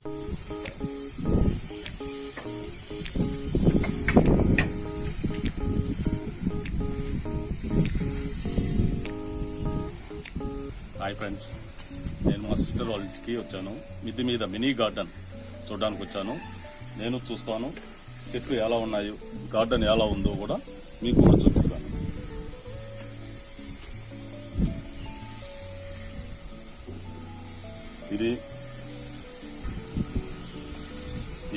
Hi friends, నేను మా sister వాళ్ళ ఇంటికి వచ్చాను. మిద్ది మీద మినీ గార్డెన్ చూడడానికి వచ్చాను. నేను చూస్తాను చెట్లు ఎలా ఉన్నాయో, గార్డెన్ ఎలా ఉందో కూడా మీకు కూడా చూపిస్తాను.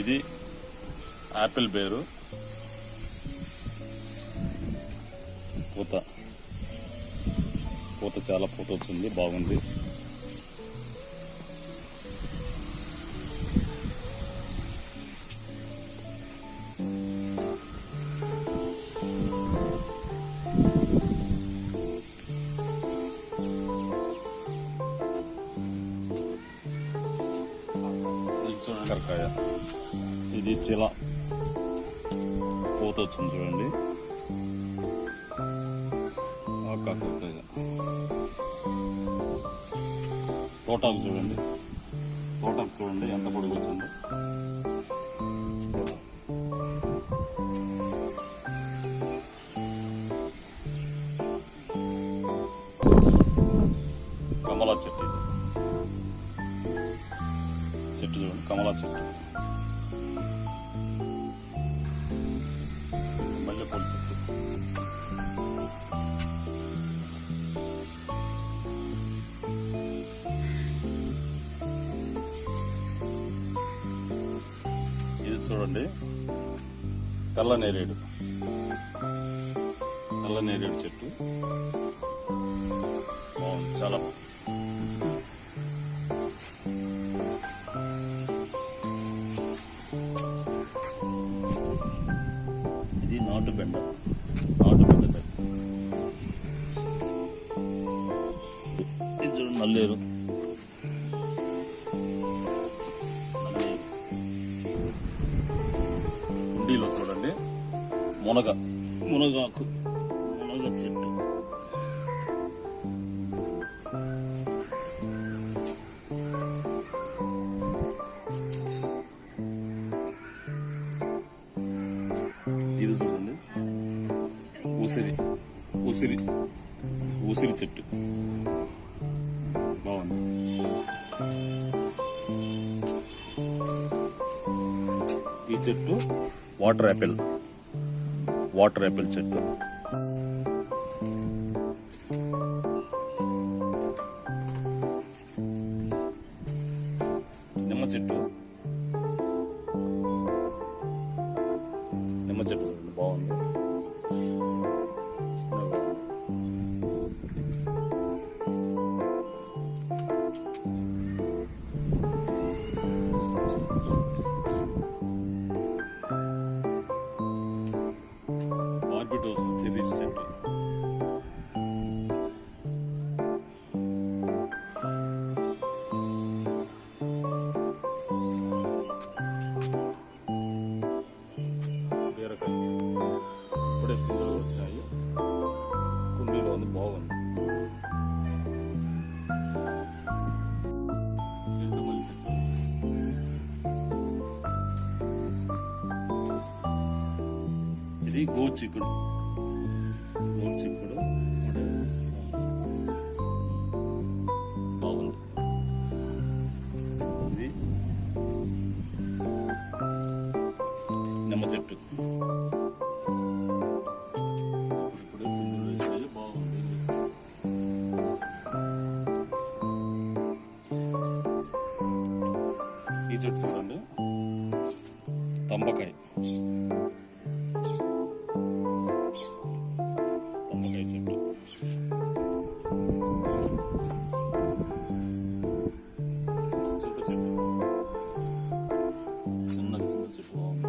ఇది యాపిల్ బేరు పూత చాలా పూత వచ్చింది, బాగుంది. చూడండి, ఇది చిల పూత వచ్చింది చూడండి. తోటాకు చూడండి, ఎంత పొడుగు వచ్చిందో. కమలా చెట్టు చూడండి, కమలా చెట్టు, మల్లెపూల చెట్టు, ఇది చూడండి తెల్ల నేరేడు చెట్టు బాగుంది, చాలా ఇది నాటు బెండ ఇది చూడండి నల్లేరు. కుండీలో చూడండి మునగ చెట్టు, ఇది చూడండి ఉసిరి చెట్టు బాగుంది. ఈ చెట్టు వాటర్ యాపిల్ చెట్టు. నిమ్మ చెట్టు చూడండి బాగుంది. బార్బిటోస్ చెర్రీస్ చెట్టు, బీరకాయ ఇప్పుడే పిందెలు వచ్చాయి, కుండీలో ఉంది, బాగుంది. సెండుమల్లి చెట్టు, ఇది గోచిక్కుడు బాగుంది. ఇది నిమ్మ చెట్టు, ఇప్పుడు పిందులు వేసాయి, బాగుంది. ఈ చెట్టు చూడండి తంబకాయ చెట్టు, చింత చెట్టు, చింత చెట్టు బాగుంది.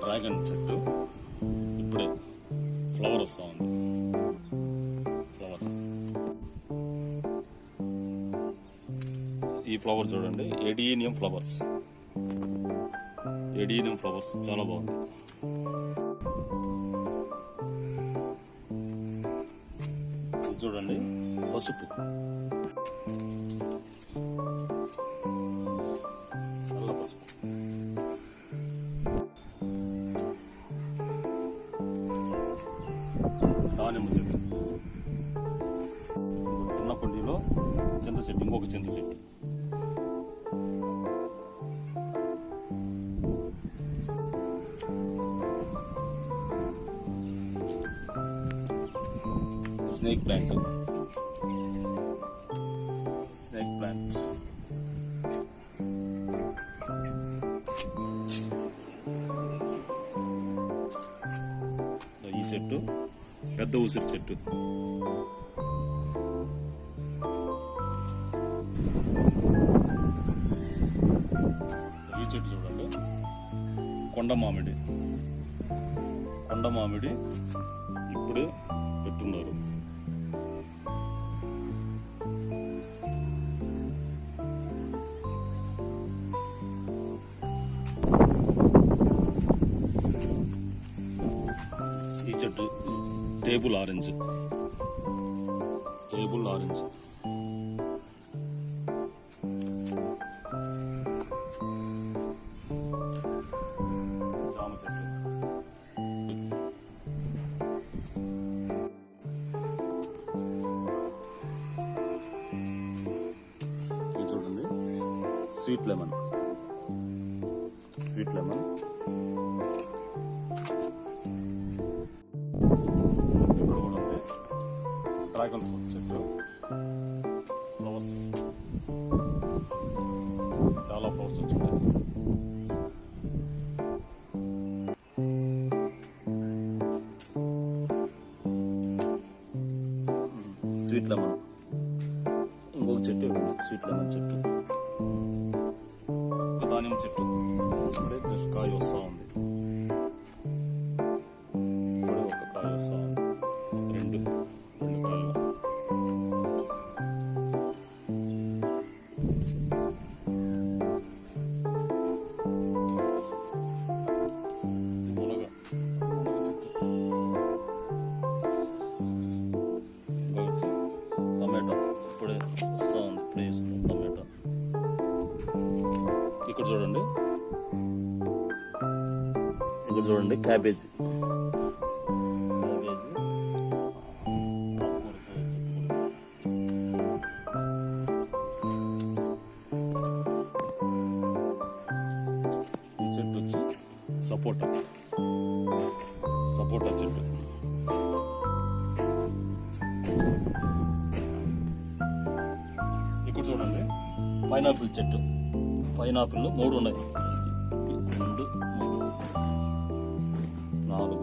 డ్రాగన్ చెట్టు ఇప్పుడే ఫ్లవర్ వస్తూ ఉంది. ఈ ఫ్లవర్ చూడండి, ఎడీనియం ఫ్లవర్స్ చాలా బాగుంది. చూడండి పసుపు, నల్ల పసుపు, దానిమ్మ చెట్టు, చిన్న కుండీలో చింత చెట్టు, ఇంకొక చింత చెట్టు, స్నేక్ ప్లాంట్, స్నేక్ ప్లాంట్, ఈ చెట్టు పెద్ద ఉసిరి చెట్టు, ఈ చెట్టు చూడండి కొండ మామిడి, కొండ మామిడి ఇప్పుడే పెట్టున్నారు. ఈ చెట్టు టేబుల్ ఆరెంజ్, టేబుల్ ఆరెంజ్, జామ చెట్టు, ఇది చూడండి sweet lemon, sweet lemon, dragon fruit చెట్టు, ఫ్లవర్స్, చాలా ఫ్లవర్స్ వచ్చాయి. స్వీట్ లెమన్, ఇంకొక చెట్టు స్వీట్ లెమన్ చెట్టు, దానిమ్మ చెట్టు ఇప్పుడే జస్ట్ కాయ వస్తూ ఉంది, ఇప్పుడే ఒక కాయ వస్తూ ఉంది, రెండు కాయలు. మునగ చెట్టు, టమాటో ఇప్పుడే వస్తూ ఉంది, ఇప్పుడే వేస్తుంది టమాటో. ఇక్కడ చూడండి, ఇక్కడ చూడండి క్యాబేజీ, క్యాబేజీ, ఈ చెట్టు వచ్చి సపోటా, సపోటా చెట్టు, ఇక్కడ చూడండి పైనాపిల్ చెట్టు, పైనాపిల్ 3 ఉన్నాయి, 2, 3, 4,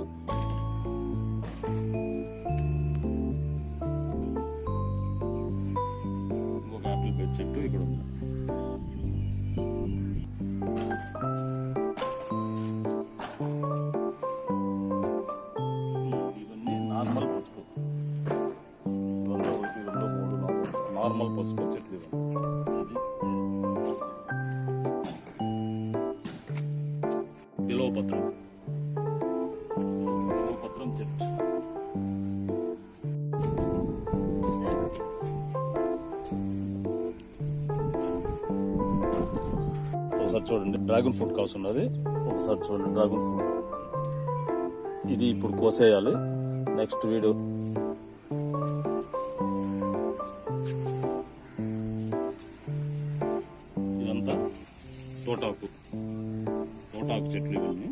ఇంకొక యాపిల్ బెడ్ చెట్టు ఇక్కడ ఉంది. ఇవన్నీ నార్మల్ పసుపు, 1, 2, 3, 4 నార్మల్ పసుపు చెట్లు. బిల్వపత్రం, బిల్వపత్రం చెట్టు, ఒకసారి చూడండి డ్రాగన్ ఫ్రూట్ కావాల్సి ఉన్నది, ఒకసారి చూడండి డ్రాగన్ ఫ్రూట్, ఇది ఇప్పుడు కోసేయాలి నెక్స్ట్ వీడియో. ఇదంతా తోటాకు, తోటాకు చెట్లు ఇవన్నీ.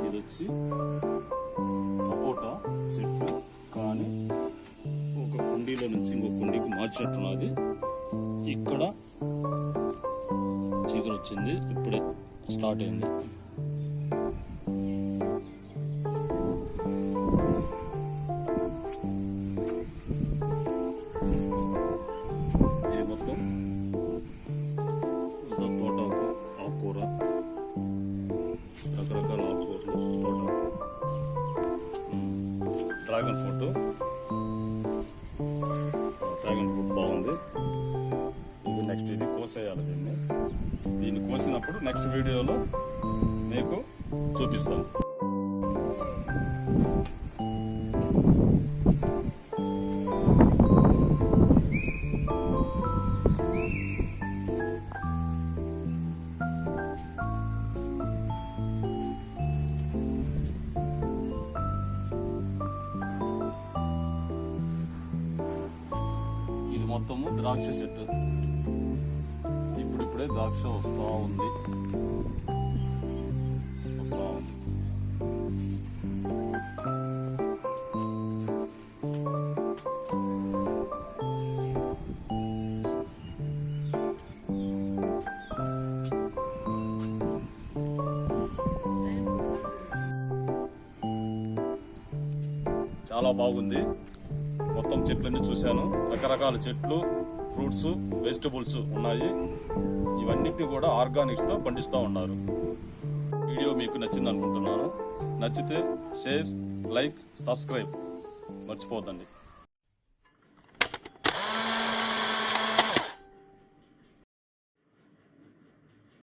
ఇది వచ్చి సపోటా చెట్టు, కానీ ఒక కుండీలో నుంచి ఇంకొక కుండీకి మార్చినట్టున్నది. ఇక్కడ చీకటి వచ్చింది, ఇప్పుడే స్టార్ట్ అయింది. ఇది మొత్తం తోటాకు, ఆకుకూర, రకరకాల ఆకుకూరలు, తోటాకు, డ్రాగన్ ఫ్రూట్, డ్రాగన్ ఫ్రూట్ బాగుంది. ఇది నెక్స్ట్ ఇది కోసేయాలి, దీన్ని కోసినప్పుడు నెక్స్ట్ వీడియోలో మీకు చూపిస్తాను. ఇది మొత్తము ద్రాక్ష చెట్టు. ఇప్పుడిప్పుడే ద్రాక్ష వస్తూ ఉంది. చాలా బాగుంది. మొత్తం చెట్లన్నీ చూశాను. రకరకాల చెట్లు, ఫ్రూట్స్, వెజిటబుల్స్ ఉన్నాయి. ఇవన్నిటిని కూడా ఆర్గానిక్స్తో పండిస్తూ ఉన్నారు. వీడియో మీకు నచ్చింది అనుకుంటున్నాను. నచ్చితే షేర్, లైక్, సబ్స్క్రైబ్ మర్చిపోవద్దండి.